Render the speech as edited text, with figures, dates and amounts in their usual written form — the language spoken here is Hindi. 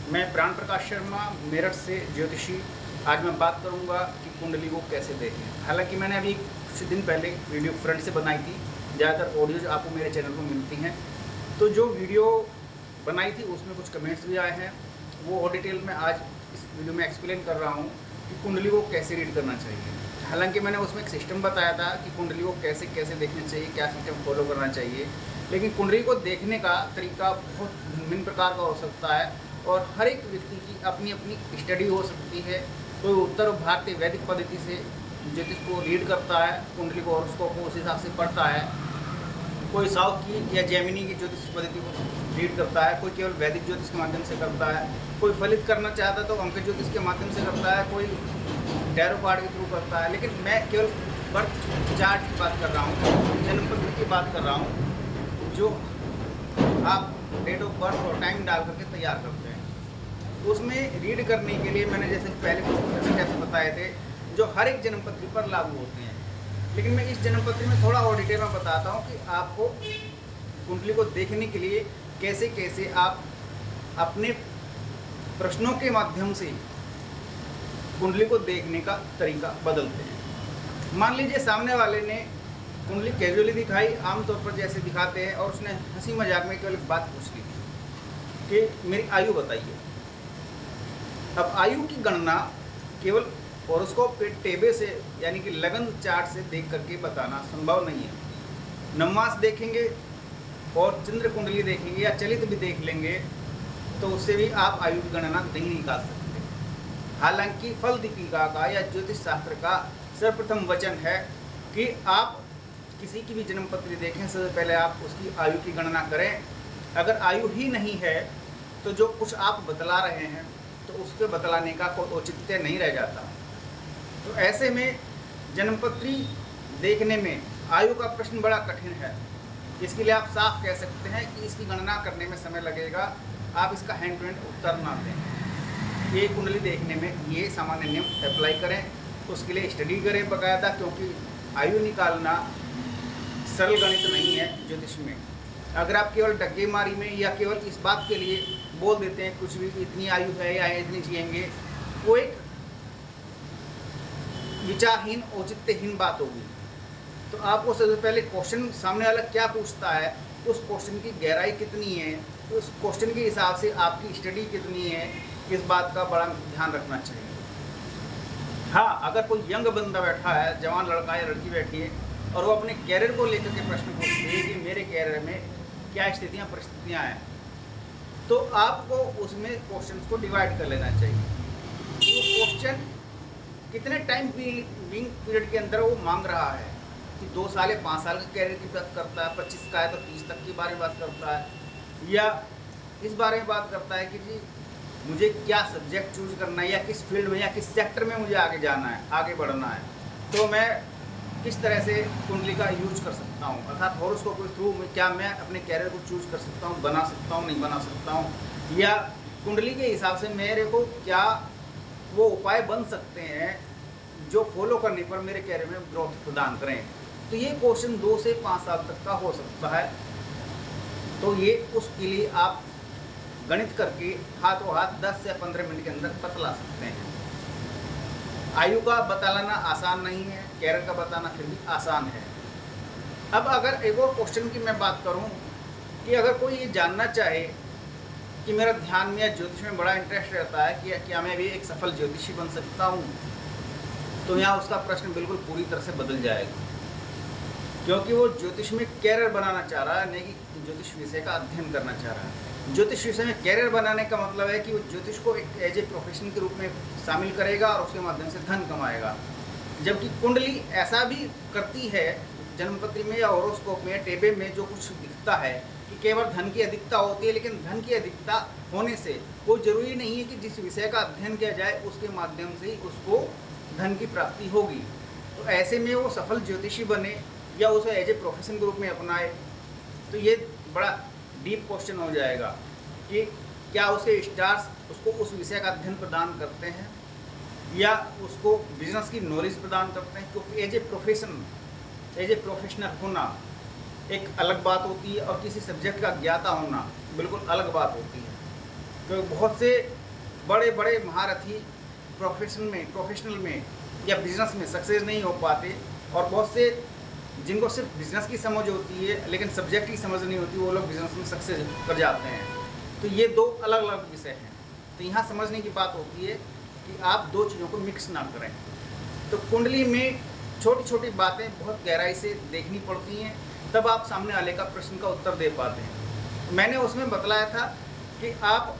मैं प्राण प्रकाश शर्मा, मेरठ से ज्योतिषी। आज मैं बात करूंगा कि कुंडली को कैसे देखें। हालांकि मैंने अभी कुछ दिन पहले वीडियो फ्रेंड से बनाई थी। ज़्यादातर ऑडियोज आपको मेरे चैनल पर मिलती हैं, तो जो वीडियो बनाई थी उसमें कुछ कमेंट्स भी आए हैं। वो और डिटेल में आज इस वीडियो में एक्सप्लेन कर रहा हूँ कि कुंडली को कैसे रीड करना चाहिए। हालांकि मैंने उसमें एक सिस्टम बताया था कि कुंडली को कैसे कैसे देखना चाहिए, क्या सिस्टम फॉलो करना चाहिए। लेकिन कुंडली को देखने का तरीका बहुत भिन्न प्रकार का हो सकता है और हर एक व्यक्ति की अपनी अपनी स्टडी हो सकती है। कोई उत्तर भारतीय वैदिक पद्धति से ज्योतिष को रीड करता है, कुंडली को हॉरोस्कोप को उस हिसाब से पढ़ता है। कोई साउथ की या जैमिनी की ज्योतिष पद्धति को रीड करता है, कोई केवल वैदिक ज्योतिष के माध्यम से करता है, कोई फलित करना चाहता है तो अंक ज्योतिष के माध्यम से करता है, कोई टैरो कार्ड के थ्रू करता है। लेकिन मैं केवल बर्थ चार्ट की बात कर रहा हूँ, जन्म पत्र की बात कर रहा हूँ, जो आप डेट ऑफ बर्थ और टाइम डाल करके तैयार करते हैं। उसमें रीड करने के लिए मैंने जैसे पहले कैसे बताए थे, जो हर एक जन्मपत्री पर लागू होते हैं। लेकिन मैं इस जन्मपत्री में थोड़ा और डिटेल में बताता हूँ कि आपको कुंडली को देखने के लिए कैसे कैसे आप अपने प्रश्नों के माध्यम से कुंडली को देखने का तरीका बदलते हैं। मान लीजिए सामने वाले ने कुंडली कैजुअली दिखाई, आमतौर पर जैसे दिखाते हैं, और उसने हंसी मजाक में केवल एक बात पूछ ली कि मेरी आयु बताइए। अब आयु की गणना केवल हॉरोस्कोप के टेबे से यानी कि लगन चार्ट से देख करके बताना संभव नहीं है। नवमास देखेंगे और चंद्र कुंडली देखेंगे या चलित भी देख लेंगे तो उससे भी आप आयु की गणना नहीं निकाल सकते। हालांकि फल दीपिका का या ज्योतिष शास्त्र का सर्वप्रथम वचन है कि आप किसी की भी जन्मपत्री देखें, सबसे पहले आप उसकी आयु की गणना करें। अगर आयु ही नहीं है तो जो कुछ आप बतला रहे हैं तो उसके बतलाने का कोई औचित्य नहीं रह जाता। तो ऐसे में जन्मपत्री देखने में आयु का प्रश्न बड़ा कठिन है। इसके लिए आप साफ कह सकते हैं कि इसकी गणना करने में समय लगेगा, आप इसका हैंड टू हैंड उत्तर ना दें। ये कुंडली देखने में ये सामान्य नियम अप्लाई करें, उसके लिए स्टडी करें बाकायदा, क्योंकि आयु निकालना सरल गणित नहीं है ज्योतिष में। अगर आप केवल डग्गे मारी में या केवल इस बात के लिए बोल देते हैं कुछ भी, इतनी आयु है या इतनी जिएंगे, वो एक विचारहीन औचित्यहीन बात होगी। तो आपको सबसे पहले क्वेश्चन सामने वाला क्या पूछता है, उस क्वेश्चन की गहराई कितनी है, उस क्वेश्चन के हिसाब से आपकी स्टडी कितनी है, इस बात का बड़ा ध्यान रखना चाहिए। हाँ, अगर कोई यंग बंदा बैठा है, जवान लड़का या लड़की बैठी है और वो अपने कैरियर को लेकर के प्रश्न पूछती है कि मेरे कैरियर में क्या स्थितियाँ परिस्थितियाँ हैं, तो आपको उसमें क्वेश्चन को डिवाइड कर लेना चाहिए। वो क्वेश्चन कितने टाइम बिंग पीरियड के अंदर वो मांग रहा है कि 2 साल या 5 साल का कैरियर की बात करता है, 25 का है तो 30 तक के बारे में बात करता है, या इस बारे में बात करता है कि जी मुझे क्या सब्जेक्ट चूज करना है या किस फील्ड में या किस सेक्टर में मुझे आगे जाना है, आगे बढ़ना है, तो मैं किस तरह से कुंडली का यूज कर सकता हूँ, अर्थात हॉरोस्कोप के थ्रू में क्या मैं अपने कैरियर को चूज कर सकता हूँ, बना सकता हूँ, नहीं बना सकता हूँ, या कुंडली के हिसाब से मेरे को क्या वो उपाय बन सकते हैं जो फॉलो करने पर मेरे कैरियर में ग्रोथ प्रदान करें। तो ये क्वेश्चन 2 से 5 साल तक का हो सकता है। तो ये उसके लिए आप गणित करके हाथों हाथ 10 से 15 मिनट के अंदर बतला सकते हैं। आयु का बतलाना आसान नहीं है, कैरियर का बताना फिर भी आसान है। अब अगर एक और क्वेश्चन की मैं बात करूं कि अगर कोई ये जानना चाहे कि मेरा ध्यान में या ज्योतिष में बड़ा इंटरेस्ट रहता है कि क्या मैं भी एक सफल ज्योतिषी बन सकता हूं, तो यहाँ उसका प्रश्न बिल्कुल पूरी तरह से बदल जाएगा, क्योंकि वो ज्योतिष में कैरियर बनाना चाह रहा है, नहीं कि ज्योतिष विषय का अध्ययन करना चाह रहा है। ज्योतिष विषय में कैरियर बनाने का मतलब है कि वो ज्योतिष को एक एज ए प्रोफेशन के रूप में शामिल करेगा और उसके माध्यम से धन कमाएगा। जबकि कुंडली ऐसा भी करती है जन्मपत्री में या हॉरोस्कोप में या टेबे में जो कुछ दिखता है कि केवल धन की अधिकता होती है, लेकिन धन की अधिकता होने से कोई ज़रूरी नहीं है कि जिस विषय का अध्ययन किया जाए उसके माध्यम से ही उसको धन की प्राप्ति होगी। तो ऐसे में वो सफल ज्योतिषी बने या उसे एज ए प्रोफेशन के रूप में अपनाए, तो ये बड़ा डीप क्वेश्चन हो जाएगा कि क्या उसके स्टार्स उसको उस विषय का अध्ययन प्रदान करते हैं या उसको बिजनेस की नॉलेज प्रदान करते हैं। क्योंकि एज ए प्रोफेशनल होना एक अलग बात होती है और किसी सब्जेक्ट का ज्ञाता होना बिल्कुल अलग बात होती है। तो बहुत से बड़े बड़े महारथी प्रोफेशनल में या बिजनेस में सक्सेस नहीं हो पाते, और बहुत से जिनको सिर्फ बिजनेस की समझ होती है लेकिन सब्जेक्ट की समझ नहीं होती, वो लोग बिजनेस में सक्सेस कर जाते हैं। तो ये दो अलग अलग विषय हैं। तो यहाँ समझने की बात होती है कि आप दो चीज़ों को मिक्स ना करें। तो कुंडली में छोटी छोटी बातें बहुत गहराई से देखनी पड़ती हैं, तब आप सामने वाले का प्रश्न का उत्तर दे पाते हैं। मैंने उसमें बतलाया था कि आप